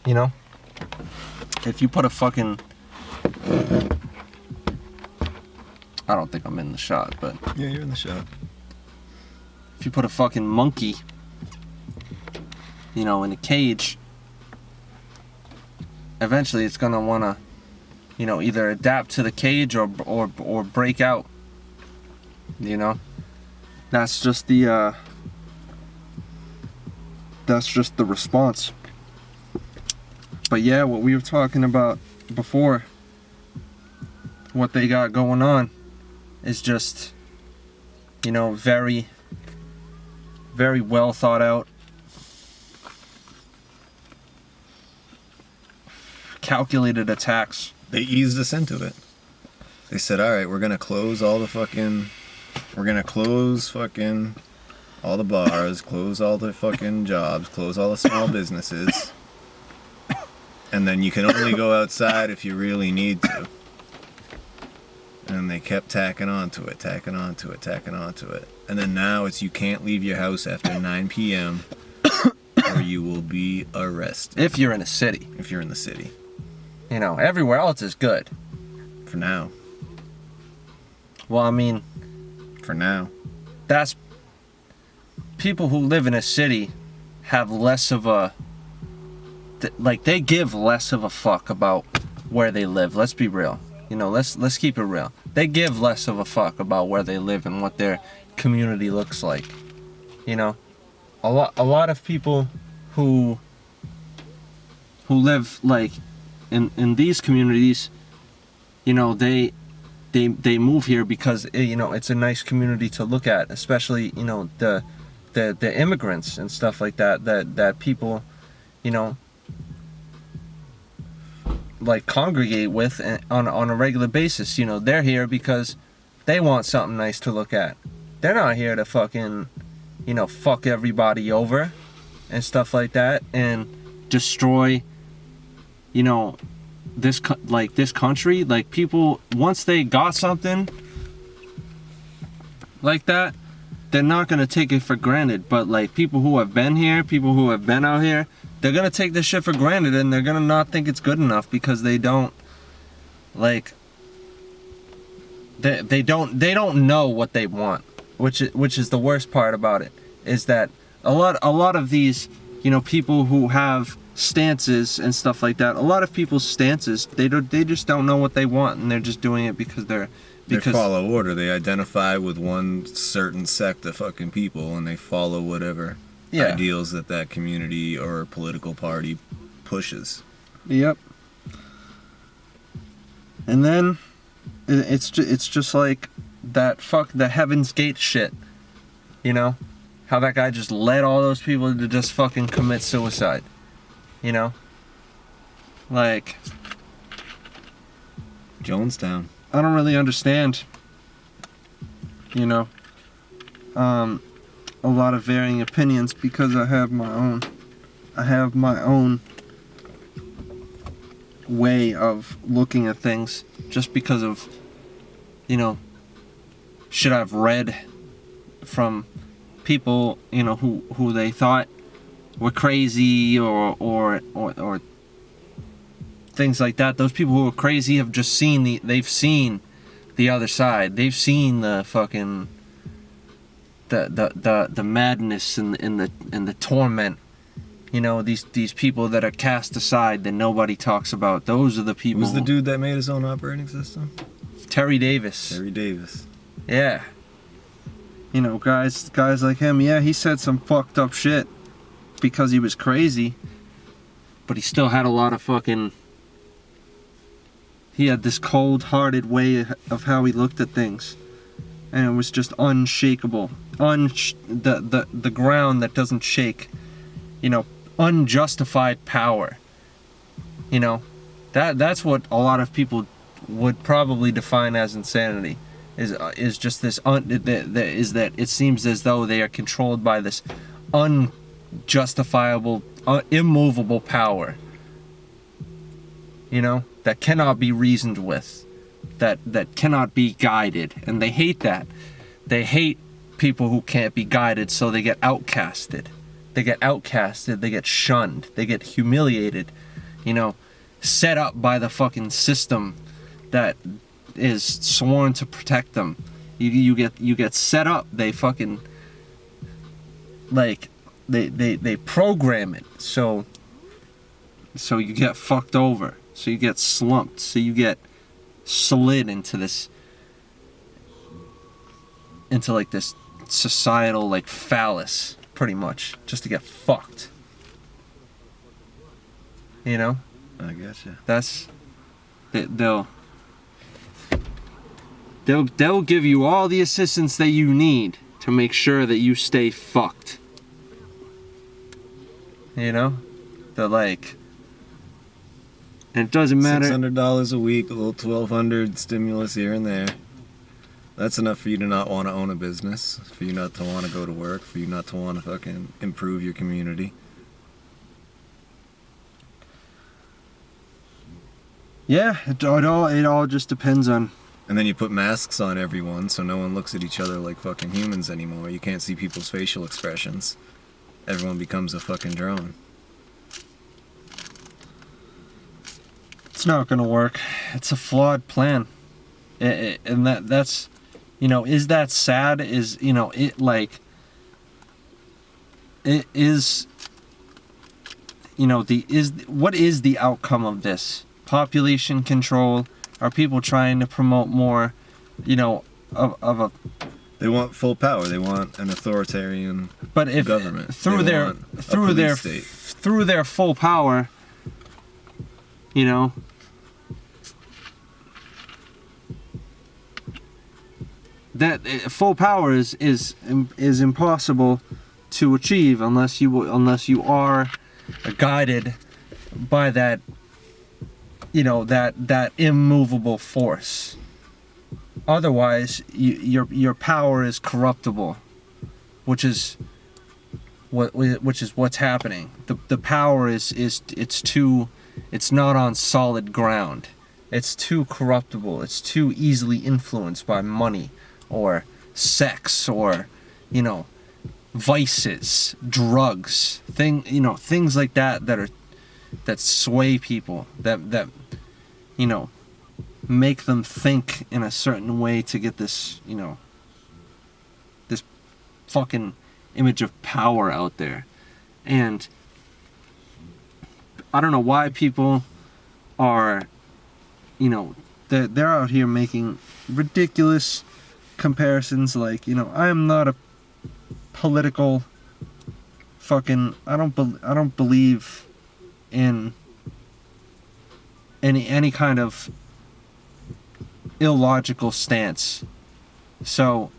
You know? If you put a fucking... I don't think I'm in the shot, but... Yeah, you're in the shot. If you put a fucking monkey, you know, in a cage, eventually it's gonna wanna, you know, either adapt to the cage or break out. You know? That's just the response. But yeah, what we were talking about before, what they got going on is just, you know, very, very well thought out, calculated attacks. They eased us into it. They said, all right, we're going to close all the fucking... We're going to close fucking all the bars, close all the fucking jobs, close all the small businesses. And then you can only go outside if you really need to. And they kept tacking onto it. And then now it's you can't leave your house after 9 p.m. or you will be arrested. If you're in a city. If you're in the city. You know, everywhere else is good. For now. Well, I mean... For now. That's... People who live in a city have less of a... Like, they give less of a fuck about where they live. Let's be real. You know, let's keep it real. They give less of a fuck about where they live and what their community looks like. You know? A lot of people who live, like, in these communities, you know, they move here because, you know, it's a nice community to look at, especially, you know, the immigrants and stuff like that people, you know, like congregate with on a regular basis. You know, they're here because they want something nice to look at. They're not here to fucking, you know, fuck everybody over and stuff like that and destroy, you know, this country. Like, people, once they got something like that, they're not gonna take it for granted. But like, people who have been here, people who have been out here, they're gonna take this shit for granted, and they're gonna not think it's good enough because they don't, like, they don't know what they want, which is the worst part about it, is that a lot of these, you know, people who have stances and stuff like that, a lot of people's stances, they just don't know what they want, and they're just doing it because they follow order. They identify with one certain sect of fucking people, and they follow whatever ideals that community or political party pushes. Yep. And then it's just like that the Heaven's Gate shit. You know? How that guy just led all those people to just fucking commit suicide. You know? Like, Jonestown. I don't really understand. You know? A lot of varying opinions because I have my own way of looking at things, just because of, you know, shit I've read from people, you know, who they thought were crazy or things like that. Those people who are crazy have just seen they've seen the other side. They've seen the fucking the madness and the torment. You know, these people that are cast aside that nobody talks about. Those are the people. Who's the dude that made his own operating system? Terry Davis. Terry Davis. Yeah. You know, guys like him, yeah, he said some fucked up shit because he was crazy, but he still had a lot of fucking... He had this cold-hearted way of how he looked at things, and it was just unshakable. The ground that doesn't shake. You know, unjustified power. You know, that's what a lot of people would probably define as insanity. Is just this is that it seems as though they are controlled by this unjustifiable, immovable power. You know, that cannot be reasoned with, that cannot be guided, and they hate that. They hate people who can't be guided, so they get outcasted. They get outcasted, they get shunned, they get humiliated you know, set up by the fucking system that is sworn to protect them. You get set up. They fucking like they program it so you get fucked over. So you get slumped. So you get slid into like this societal like phallus, pretty much, just to get fucked. You know? I gotcha. That's they'll give you all the assistance that you need to make sure that you stay fucked. You know? They're like, and it doesn't matter. $600 a week, a little $1,200 stimulus here and there. That's enough for you to not want to own a business, for you not to want to go to work, for you not to want to fucking improve your community. Yeah, it all just depends on. And then you put masks on everyone so no one looks at each other like fucking humans anymore. You can't see people's facial expressions. Everyone becomes a fucking drone. It's not gonna work. It's a flawed plan. And that's, you know, is that sad? Is, you know, it like, it is, you know, what is the outcome of this? Population control? Are people trying to promote more, you know, of a... They want full power. They want an authoritarian government. Through their full power, you know, that full power is impossible to achieve unless you are guided by that, you know, that immovable force. Otherwise, your power is corruptible, which is what's happening. The power it's not on solid ground. It's too corruptible. It's too easily influenced by money or sex or, you know, vices, drugs, things like that sway people, that you know, make them think in a certain way to get this, you know, this fucking image of power out there. And I don't know why people are, you know, they're out here making ridiculous comparisons, like, you know, I am not a political fucking, I don't believe in any kind of illogical stance. So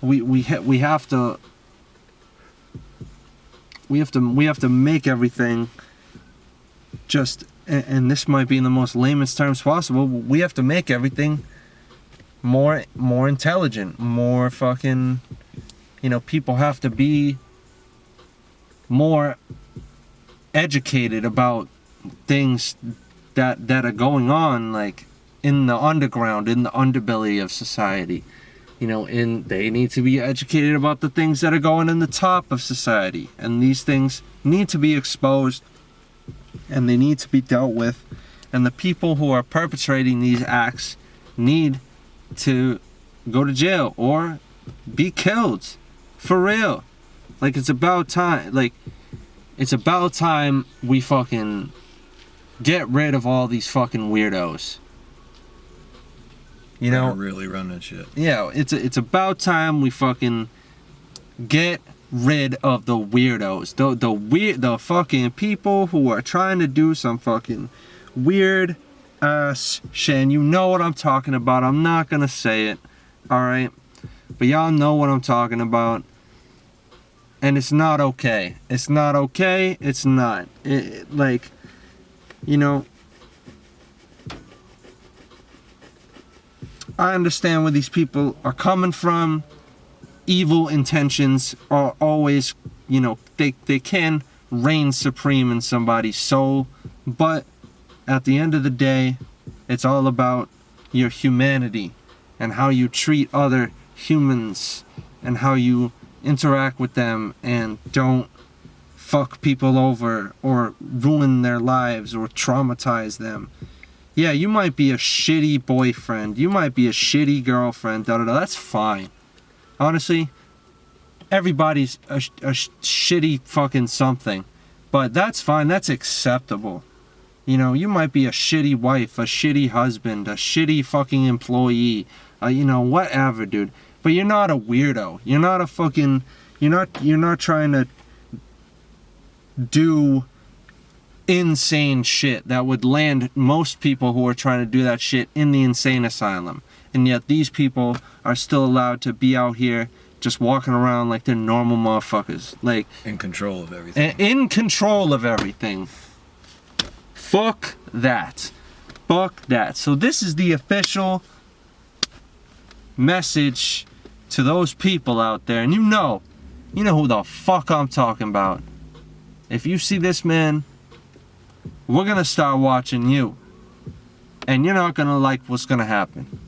we have to make everything just, and this might be in the most layman's terms possible, we have to make everything more intelligent, more fucking, you know, people have to be more educated about things that are going on, like in the underground, in the underbelly of society, you know, they need to be educated about the things that are going in the top of society, and these things need to be exposed and they need to be dealt with, and the people who are perpetrating these acts need to go to jail or be killed, for real. Like, it's about time we fucking get rid of all these fucking weirdos. You know, really running shit. Yeah, it's about time we fucking get rid of the weirdos, the fucking people who are trying to do some fucking weird ass shit. And you know what I'm talking about. I'm not gonna say it, all right? But y'all know what I'm talking about. And it's not okay. It's not okay. It's not. Like, you know, I understand where these people are coming from. Evil intentions are always, you know, they can reign supreme in somebody's soul. But at the end of the day, it's all about your humanity and how you treat other humans and how you interact with them, and don't fuck people over or ruin their lives or traumatize them. Yeah, you might be a shitty boyfriend, you might be a shitty girlfriend, that's fine. Honestly, everybody's a shitty fucking something. But that's fine, that's acceptable. You know, you might be a shitty wife, a shitty husband, a shitty fucking employee, whatever, dude. But you're not a weirdo. You're not a fucking, you're not trying to do insane shit that would land most people who are trying to do that shit in the insane asylum. And yet these people are still allowed to be out here just walking around like they're normal motherfuckers. Like, in control of everything. In control of everything. Fuck that. Fuck that. So this is the official message to those people out there. And you know who the fuck I'm talking about. If you see this, man, we're gonna start watching you. And you're not gonna like what's gonna happen.